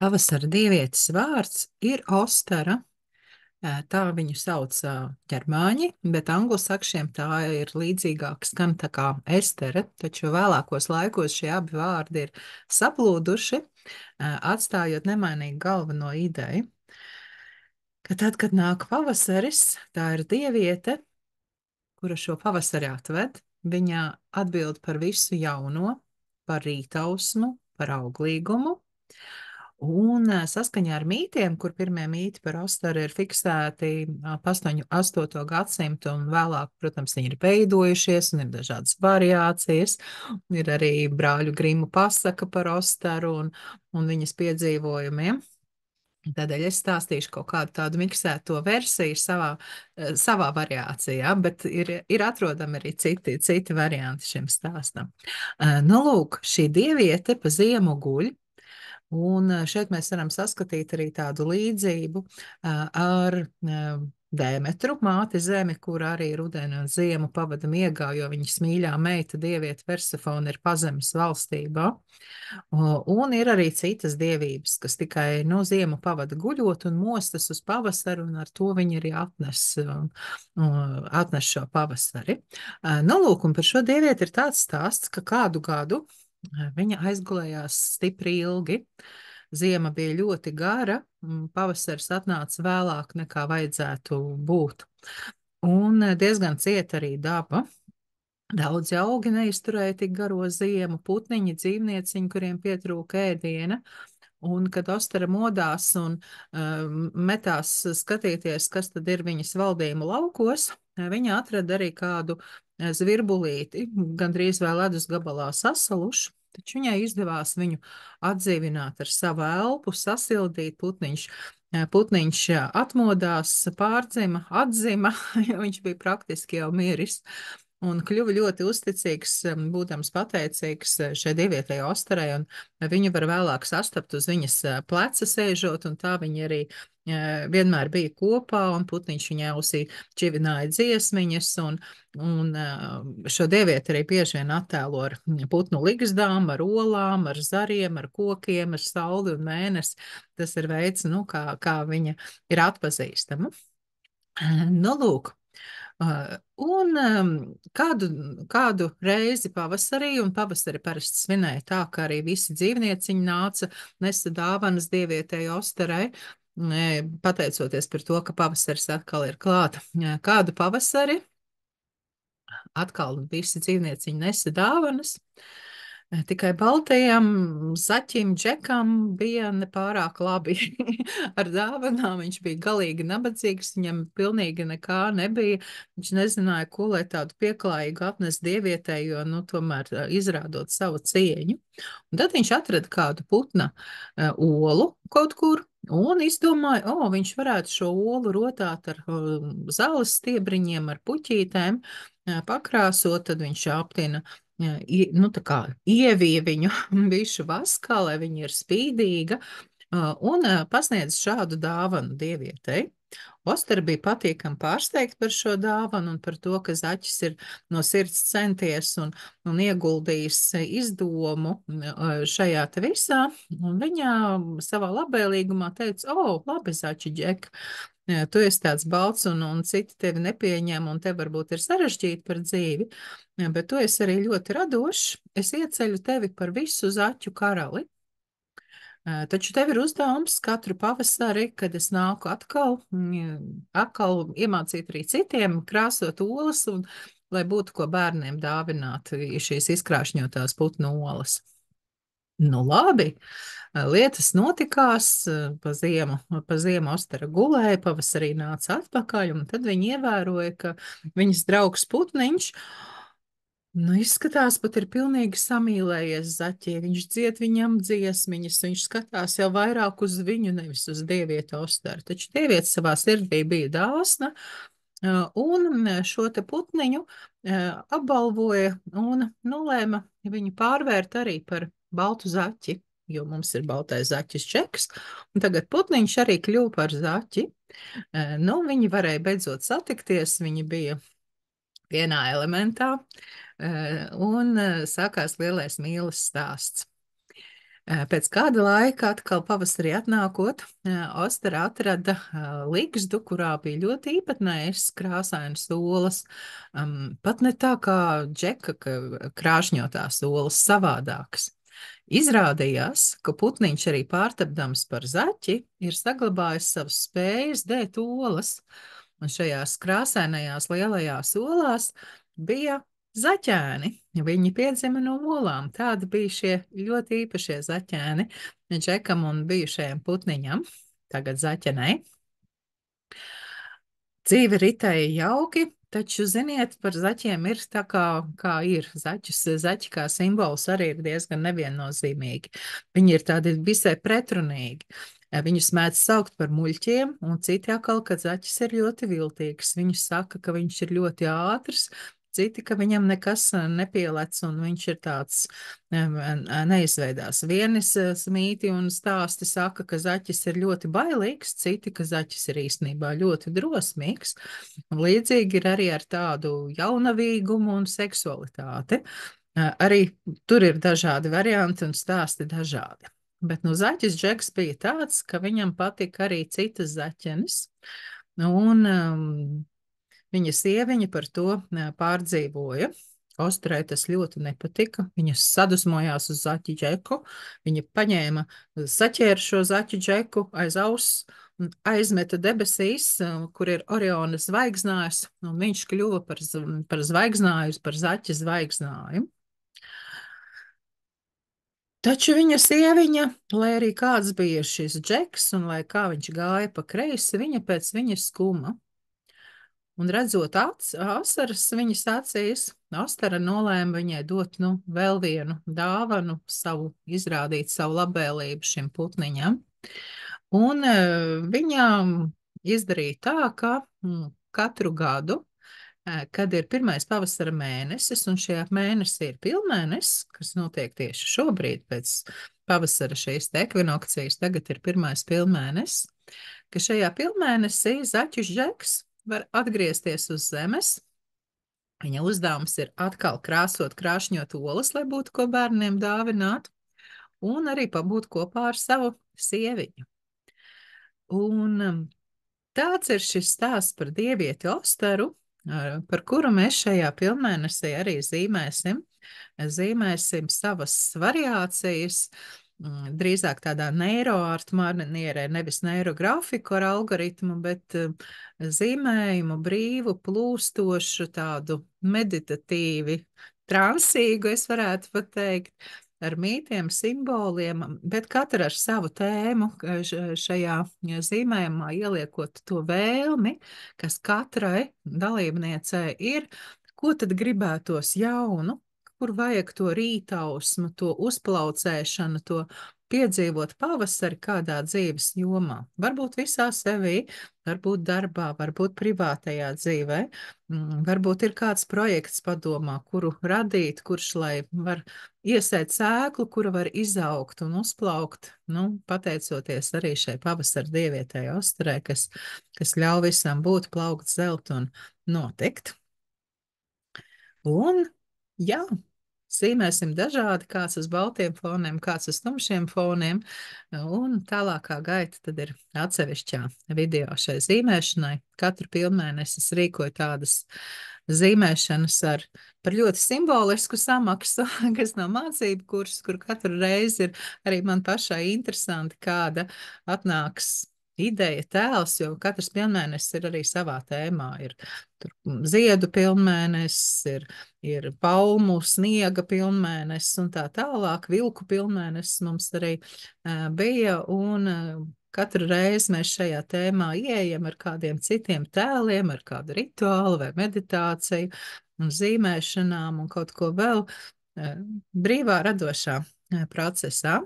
Pavasara dievietes vārds ir Ostara. Tā viņu sauc ģermāņi, bet anglosakšiem tā ir līdzīgāk skan tā kā Estere, taču vēlākos laikos šie abi vārdi ir saplūduši, atstājot nemainīgu galveno ideju, ka tad, kad nāk pavasaris, tā ir dieviete, kura šo pavasari atved, viņa atbild par visu jauno, par rītausmu, par auglīgumu. Un saskaņā ar mītiem, kur pirmie mīti par Ostaru ir fiksēti ap 8. gadsimtu, un vēlāk, protams, viņi ir veidojušies, un ir dažādas variācijas. Ir arī brāļu Grimu pasaka par Ostaru un viņas piedzīvojumiem. Tādēļ es stāstīšu kaut kādu tādu miksēto versiju savā variācijā, bet ir atrodami arī citi varianti šim stāstam. Nu, lūk, šī dieviete pa ziemu guļ. Un šeit mēs varam saskatīt arī tādu līdzību ar Dēmetru, māti zemi, kur arī rudeni un ziemu pavada miegā, jo viņas mīļā meita dieviete Persefone ir pazemes valstībā. Un ir arī citas dievības, kas tikai no ziemu pavada guļot un mostas uz pavasaru, un ar to viņi arī atnes šo pavasari. Nu, lūk, un par šo dievieti ir tāds stāsts, ka kādu gadu viņa aizgulējās stipri ilgi. Ziema bija ļoti gara, pavasaris atnāca vēlāk nekā vajadzētu būt. Un diezgan cieta arī daba. Daudzi augi neizturēja tik garo ziemu, putniņi, dzīvnieciņi, kuriem pietrūka ēdiena. Un kad Ostara modās un metās skatīties, kas tad ir viņas valdījuma laukos, viņa atrada arī kādu zvirbulīti, gandrīz vēl ledus gabalā sasalušu, taču viņai izdevās viņu atdzīvināt ar savu elpu, sasildīt Putniņš atmodās, pārdzima, atzima, jo viņš bija praktiski jau miris. Un kļuva ļoti uzticīgs, būdams pateicīgs šai dievietei Ostarai, un viņu var vēlāk sastapt uz viņas pleca sēžot, un tā viņi arī vienmēr bija kopā, un Putniņš viņai ausī čivināja dziesmiņas, un šo dievieti arī bieži vien attēlo ar putnu ligzdām, ar olām, ar zariem, ar kokiem, ar sauli un mēnesi. Tas ir veids, nu, kā viņa ir atpazīstama. Nu, lūk. Un kādu reizi pavasarī, un pavasari parasti svinēja tā, ka arī visi dzīvnieciņi nāca, nesa dāvanas dievietei Ostarai, pateicoties par to, ka pavasaris atkal ir klāta. Kādu pavasari atkal visi dzīvnieciņi nesa dāvanas. Tikai baltajam zaķim Džekam bija nepārāk labi ar dāvanām. Viņš bija galīgi nabadzīgs, viņam pilnīgi nekā nebija. Viņš nezināja, ko lai tādu pieklājīgu atnes dievietei, jo, nu, tomēr izrādot savu cieņu. Un tad viņš atrada kādu putna olu kaut kur. Un izdomāja, viņš varētu šo olu rotāt ar zāles stiebriņiem, ar puķītēm, pakrāsot, tad viņš aptina nu, tā kā ievīja viņu bišu vaskā, lai viņa ir spīdīga, un pasniedz šādu dāvanu dievietei. Ostara bija patīkami pārsteigta par šo dāvanu un par to, ka zaķis ir no sirds centies un ieguldījis izdomu šajā te visā, un viņa savā labvēlīgumā teica, labi, zaķi Džek, tu esi tāds balts un citi tevi nepieņem, un te varbūt ir sarežģīti par dzīvi, bet tu esi arī ļoti radošs. Es ieceļu tevi par visu zaķu karali. Taču tev ir uzdevums katru pavasari, kad es nāku atkal iemācīt arī citiem krāsot olas, un lai būtu ko bērniem dāvināt šīs izkrāšņotās putnu olas. Nu, labi, lietas notikās, pa ziemu Ostara gulēja, pavasarī nāca atpakaļ, un tad viņi ievēroja, ka viņas draugs Putniņš, nu, izskatās, pat ir pilnīgi samīlējies zaķī. Viņš dzied viņam dziesmiņas, viņš skatās jau vairāk uz viņu, nevis uz dievieti Ostaru. Taču dieviete savā sirdī bija dāsna, un šo te putniņu apbalvoja un nolēma viņu pārvērt arī par baltu zaķi, jo mums ir baltais zaķis Džeks, un tagad putniņš arī kļuva par zaķi. Nu, viņi varēja beidzot satikties, viņi bija vienā elementā, un sākās lielais mīles stāsts. Pēc kāda laika, atkal pavasarī atnākot, Ostara atrada ligzdu, kurā bija ļoti īpatnējas krāsainas olas. Pat ne tā kā Džeka krāšņotās olas, savādākas. Izrādījās, ka putniņš arī pārtapdams par zaķi ir saglabājis savas spējas dēt olas, un šajās krāsainajās lielajās olās bija zaķēni. Viņi piedzima no olām. Tādi bija šie ļoti īpašie zaķēni Džekam un bijušajam putniņam, tagad zaķenei. Dzīve ritēja jauki, taču, ziniet, par zaķiem ir tā kā ir. Zaķi kā simbols arī ir diezgan neviennozīmīgi. Viņi ir tādi visai pretrunīgi. Viņus mēdz saukt par muļķiem, un citi atkal, ka zaķis ir ļoti viltīgs. Viņi saka, ka viņš ir ļoti ātrs, citi, ka viņam nekas nepielec, un viņš ir tāds neizveidās. Vienis mīti un stāsti saka, ka zaķis ir ļoti bailīgs, citi, ka zaķis ir īstenībā ļoti drosmīgs. Un līdzīgi ir arī ar tādu jaunavīgumu un seksualitāti. Arī tur ir dažādi varianti un stāsti dažādi. Bet nu, zaķis Džeks bija tāds, ka viņam patika arī citas zaķenes. Un viņa sieviņa par to pārdzīvoja. Ostrai tas ļoti nepatika. Viņa sadusmojās uz zaķi Džeku. Viņa paņēma, saķēra šo zaķi Džeku aiz auss un aizmeta debesīs, kur ir Oriona zvaigznājs, un viņš kļuva par zvaigznāju, par zaķa zvaigznāju. Taču viņa sieviņa, lai arī kāds bija šis Džeks un lai kā viņš gāja pa kreisi, viņa pēc viņa skuma. Un redzot asaras viņas acīs, Ostara nolēma viņai dot vēl vienu dāvanu, izrādīt savu labvēlību šim putniņam. Un viņām izdarīja tā, ka katru gadu, kad ir pirmais pavasara mēnesis, un šajā mēnesī ir pilnmēnesis, kas notiek tieši šobrīd pēc pavasara šīs ekvinokcijas, tagad ir pirmais pilnmēnesis, ka šajā pilnmēnesī zaķis Džeks var atgriezties uz zemes. Viņa uzdevums ir atkal krāsot, krāšņot olas, lai būtu ko bērniem dāvināt, un arī pabūt kopā ar savu sieviņu. Un tāds ir šis stāsts par dievieti Ostaru, par kuru mēs šajā pilnmēnesī arī zīmēsim savas variācijas, drīzāk tādā neiroārtu manierē, nevis neirografiku ar algoritmu, bet zīmējumu brīvu, plūstošu, tādu meditatīvi, transīgu, es varētu pat teikt, ar mītiem, simboliem, bet katra ar savu tēmu šajā zīmējumā ieliekot to vēlmi, kas katrai dalībniecei ir, ko tad gribētos jaunu, kur vajag to rītausmu, to uzplaucēšanu, to piedzīvot pavasari kādā dzīves jomā. Varbūt visā sevī, varbūt darbā, varbūt privātajā dzīvē, varbūt ir kāds projekts padomā, kuru radīt, kurš lai var iesēt sēklu, kura var izaugt un uzplaukt, pateicoties arī šai pavasara dievietei Ostarai, kas ļauj visam būt, plaukt, zelt un notikt. Un, jā, zīmēsim dažādi, kāds uz baltiem foniem, kāds uz tumšiem foniem, un tālākā gaita tad ir atsevišķā video šai zīmēšanai. Katru pilnmēnesi es rīkoju tādas zīmēšanas par ļoti simbolisku samaksu, kas nav mācību kurs, kur katru reizi ir arī man pašai interesanti, kāda atnāks ideja, tēls, jo katrs pilnmēnesis ir arī savā tēmā. Ir tur ziedu pilnmēnesis, ir palmu, sniega pilnmēnesis un tā tālāk. Vilku pilnmēnesis mums arī bija, un katru reizi mēs šajā tēmā ieejam ar kādiem citiem tēliem, ar kādu rituālu vai meditāciju un zīmēšanām un kaut ko vēl brīvā radošā procesā.